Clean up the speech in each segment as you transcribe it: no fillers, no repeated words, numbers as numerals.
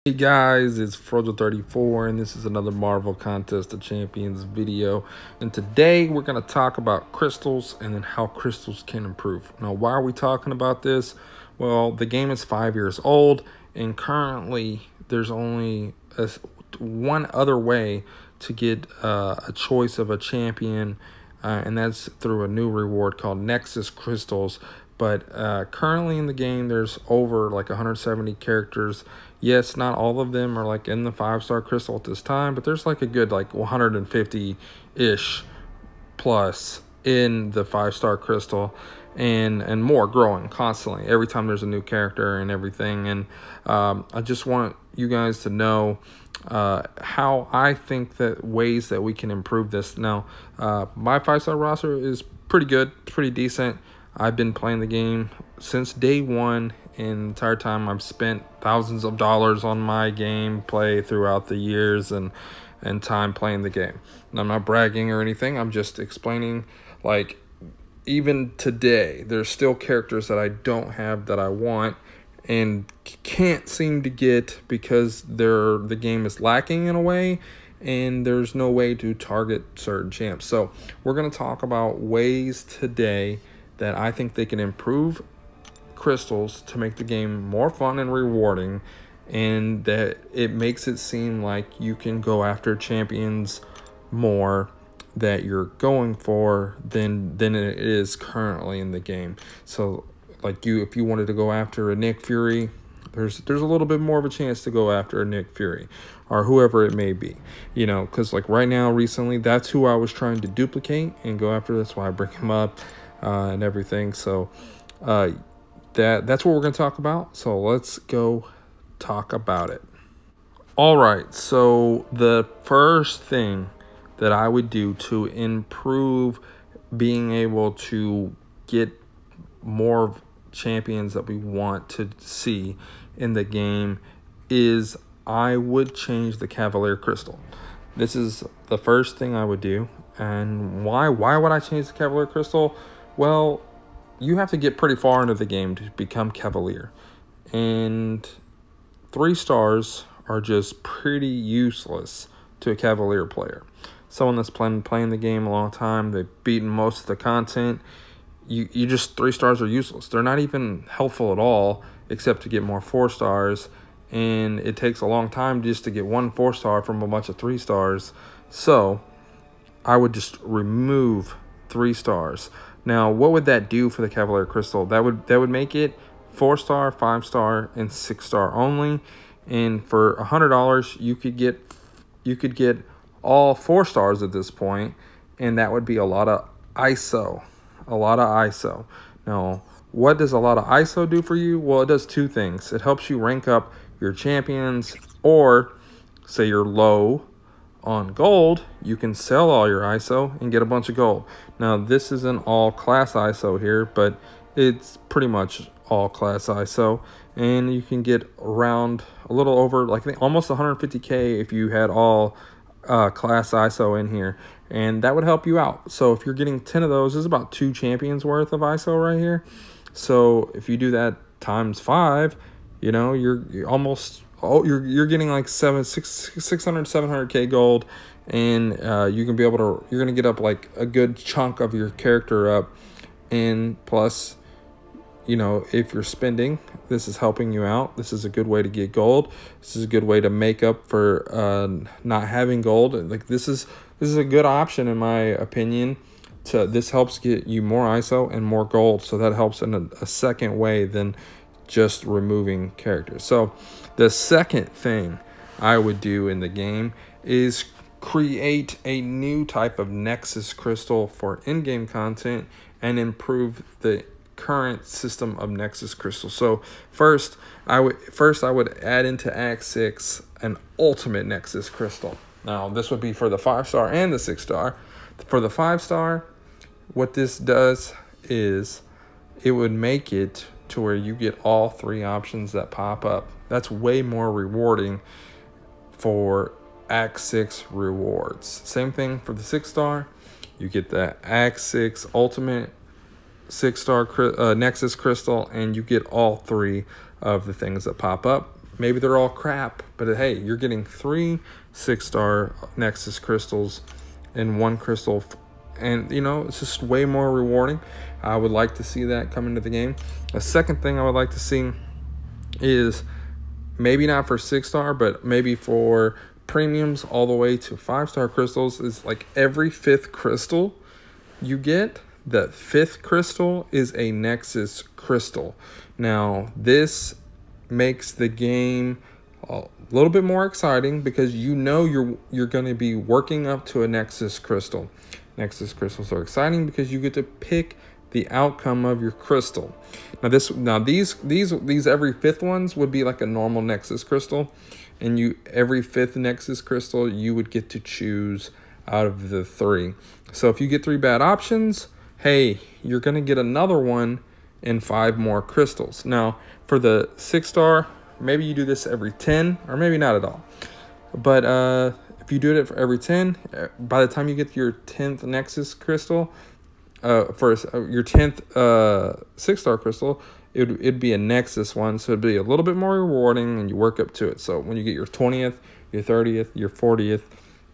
Hey guys, it's Frozo34 and this is another Marvel Contest of Champions video. And today we're going to talk about crystals and then how crystals can improve. Now, why are we talking about this? Well, the game is 5 years old and currently there's only one other way to get a choice of a champion, and that's through a new reward called Nexus Crystals. But currently in the game, there's over like 170 characters. Yes, not all of them are like in the 5-star crystal at this time, but there's like a good like 150-ish plus in the 5-star crystal, and more growing constantly every time there's a new character and everything. And I just want you guys to know how I think that ways that we can improve this. Now, my 5-star roster is pretty good, pretty decent. I've been playing the game since day one, and the entire time I've spent thousands of dollars on my gameplay throughout the years and time playing the game. And I'm not bragging or anything. I'm just explaining, like, even today, there's still characters that I don't have that I want and can't seem to get because the game is lacking in a way, and there's no way to target certain champs. So we're going to talk about ways today that I think they can improve crystals to make the game more fun and rewarding, and that it makes it seem like you can go after champions more that you're going for than it is currently in the game. So like if you wanted to go after a Nick Fury, there's a little bit more of a chance to go after a Nick Fury or whoever it may be, you know, because like right now recently that's who I was trying to duplicate and go after. That's why I bring him up and everything. So that's what we're going to talk about. So let's go talk about it. All right, so the first thing that I would do to improve being able to get more champions that we want to see in the game is I would change the Cavalier Crystal. This is the first thing I would do. And why would I change the Cavalier Crystal? Well, you have to get pretty far into the game to become Cavalier. And 3 stars are just pretty useless to a Cavalier player. Someone that's playing the game a long time, they've beaten most of the content. You just 3 stars are useless. They're not even helpful at all, except to get more 4 stars. And it takes a long time just to get 1 4-star from a bunch of 3 stars. So I would just remove 3 stars. Now, what would that do for the Cavalier Crystal? That would make it 4-star, 5-star, and 6-star only. And for $100, you could get all 4 stars at this point, and that would be a lot of ISO. A lot of ISO. Now, what does a lot of ISO do for you? Well, it does 2 things. It helps you rank up your champions, or say you're low on gold, you can sell all your ISO and get a bunch of gold. Now, this isn't all class ISO here, but it's pretty much all class ISO, and you can get around a little over, like, I think almost 150k if you had all class ISO in here, and that would help you out. So if you're getting 10 of those, is about 2 champions worth of ISO right here. So if you do that times 5, you know, you're almost, you're getting like 600 700k gold, and you can be able to, you're gonna get up like a good chunk of your character up. And plus, you know, if you're spending, this is helping you out. This is a good way to get gold. This is a good way to make up for not having gold. Like this is a good option in my opinion. This helps get you more ISO and more gold, so that helps in a second way than just removing characters. So the second thing I would do in the game is create a new type of Nexus Crystal for in-game content and improve the current system of Nexus Crystals. So first I would add into Act 6 an ultimate Nexus Crystal. Now this would be for the 5-star and the 6-star. For the 5-star, what this does is it would make it to where you get all 3 options that pop up. That's way more rewarding for Act 6 rewards. Same thing for the 6-star. You get the Act 6 ultimate 6-star Nexus Crystal, and you get all 3 of the things that pop up. maybe they're all crap, but hey, you're getting 3 6-star Nexus crystals in one crystal, and you know, it's just way more rewarding. I would like to see that come into the game. The second thing I would like to see is maybe not for 6-star, but maybe for premiums all the way to 5-star crystals, is like every 5th crystal you get, the 5th crystal is a Nexus crystal. Now this makes the game a little bit more exciting, because you know you're going to be working up to a Nexus crystal. Nexus crystals are exciting because you get to pick the outcome of your crystal. Now these every 5th ones would be like a normal Nexus crystal, and every 5th Nexus crystal you would get to choose out of the 3. So if you get 3 bad options, hey, you're gonna get another one in 5 more crystals. Now for the 6-star, maybe you do this every 10, or maybe not at all. But if you do it for every 10, by the time you get your 10th Nexus crystal, your 10th 6-star crystal, it'd be a Nexus one, so it'd be a little bit more rewarding, and you work up to it. So when you get your 20th, your 30th, your 40th,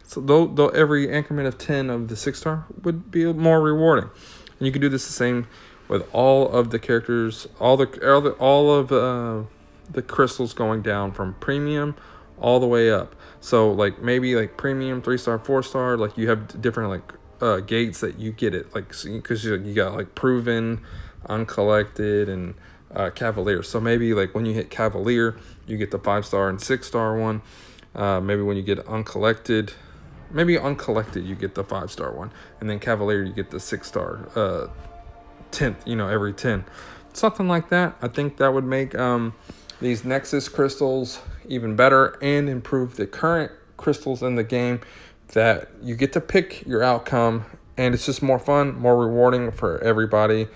so though every increment of 10 of the 6-star would be more rewarding. And you can do this the same with all of the characters, all of the crystals going down from premium all the way up. So like maybe like premium, 3-star, 4-star, like you have different like gates that you get it, like, because you got like proven, uncollected, and Cavalier. So maybe like when you hit Cavalier, you get the 5-star and 6-star one. Maybe when you get uncollected, you get the 5-star one, and then Cavalier you get the 6-star 10th, you know, every 10, something like that. I think that would make these Nexus crystals even better and improve the current crystals in the game, that you get to pick your outcome, and it's just more fun, more rewarding for everybody,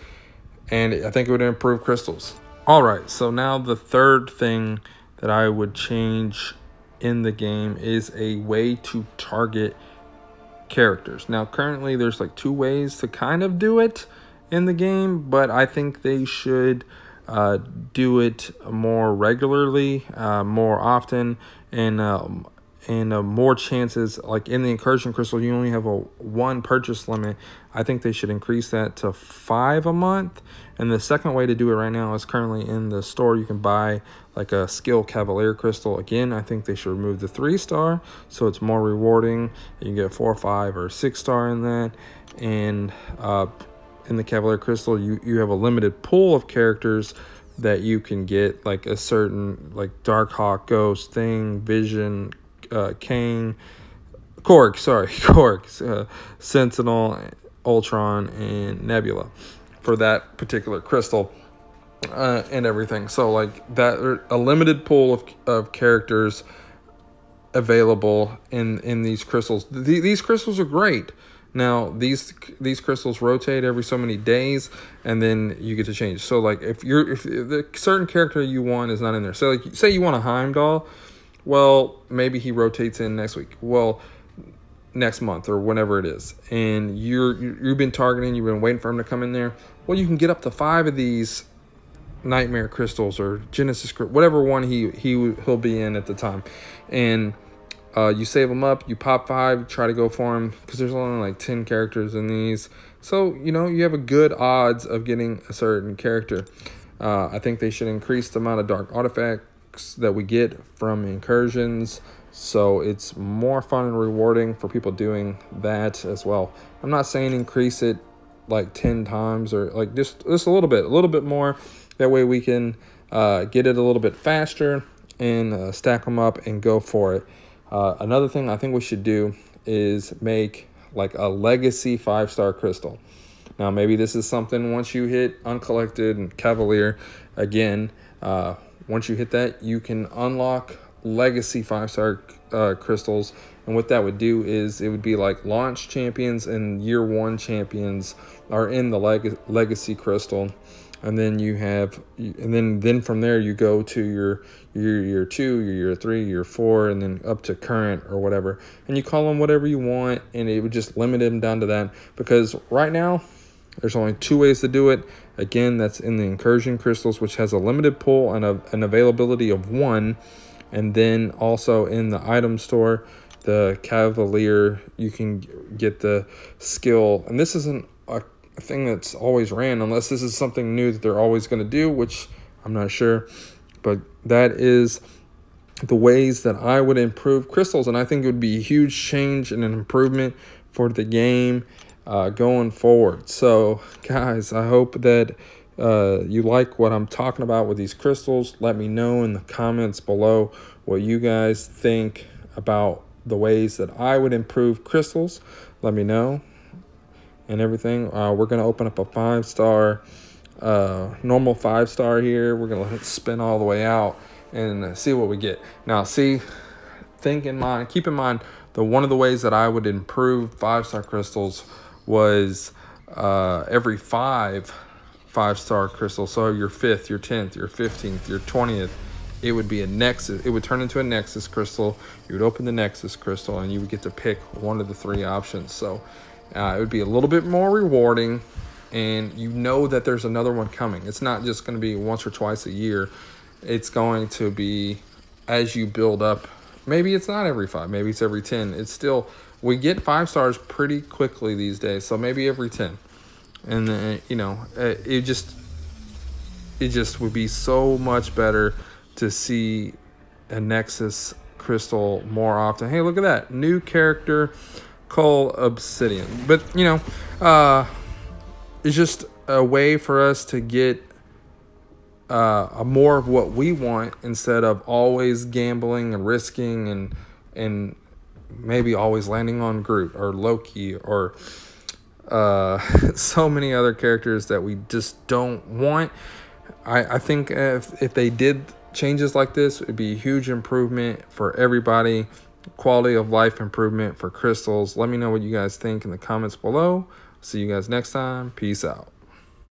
and I think it would improve crystals. All right, so now the third thing that I would change in the game is a way to target characters. Now currently there's like 2 ways to kind of do it in the game, but I think they should do it more regularly, more often, and more chances. Like in the Incursion crystal, you only have a 1 purchase limit. I think they should increase that to 5 a month. And the second way to do it right now is currently in the store. You can buy like a Skill Cavalier crystal. Again, I think they should remove the 3-star, so it's more rewarding. You can get 4, 5, or 6-star in that. And in the Cavalier crystal, you have a limited pool of characters that you can get, like a certain, like Darkhawk, Ghost, Thing, Vision, Kang, Korg, Sentinel, Ultron, and Nebula for that particular crystal, and everything. So like that, a limited pool of characters available in these crystals. These crystals are great. Now these crystals rotate every so many days, and then you get to change. So like if the certain character you want is not in there, so like say you want a Heimdall, well maybe he rotates in next week, well next month or whenever it is, and you've been targeting, you've been waiting for him to come in there. Well, you can get up to 5 of these Nightmare crystals or Genesis, whatever one he'll be in at the time, and you save them up, you pop 5, try to go for him, because there's only like 10 characters in these, so you know you have a good odds of getting a certain character. I think they should increase the amount of dark artifacts that we get from incursions, so it's more fun and rewarding for people doing that as well. I'm not saying increase it like 10 times, or like just a little bit more. That way we can get it a little bit faster and stack them up and go for it. Another thing I think we should do is make like a legacy 5-star crystal. Now maybe this is something once you hit uncollected and Cavalier again, once you hit that, you can unlock legacy 5-star crystals. And what that would do is it would be like launch champions and year 1 champions are in the legacy crystal. And then you have, and then from there you go to your year 2, your year 3, year 4, and then up to current or whatever. And you call them whatever you want, and it would just limit them down to that. Because right now, there's only 2 ways to do it. Again, that's in the Incursion crystals, which has a limited pool and an availability of 1. And then also in the item store, the Cavalier, you can get the skill. And this isn't a thing that's always ran, unless this is something new that they're always going to do, which I'm not sure. But that is the ways that I would improve crystals. And I think it would be a huge change and an improvement for the game going forward. So, guys, I hope that you like what I'm talking about with these crystals. Let me know in the comments below what you guys think about the ways that I would improve crystals. Let me know and everything. We're going to open up a 5-star, normal 5-star here. We're going to let it spin all the way out and see what we get. Now, keep in mind, one of the ways that I would improve 5-star crystals was every 5-star crystals. So your 5th, your 10th, your 15th, your 20th, it would be a Nexus. It would turn into a Nexus crystal. You would open the Nexus crystal and you would get to pick one of the 3 options. So it would be a little bit more rewarding, and you know that there's another one coming. It's not just going to be once or twice a year. It's going to be as you build up. Maybe it's not every 5, maybe it's every 10. It's still, we get 5 stars pretty quickly these days, so maybe every 10. And then, you know, it just would be so much better to see a Nexus crystal more often. Hey, look at that new character, Cull Obsidian. But you know, it's just a way for us to get more of what we want, instead of always gambling and risking and maybe always landing on Groot or Loki or so many other characters that we just don't want. I think if they did changes like this, it'd be a huge improvement for everybody. Quality of life improvement for crystals. Let me know what you guys think in the comments below. See you guys next time. Peace out.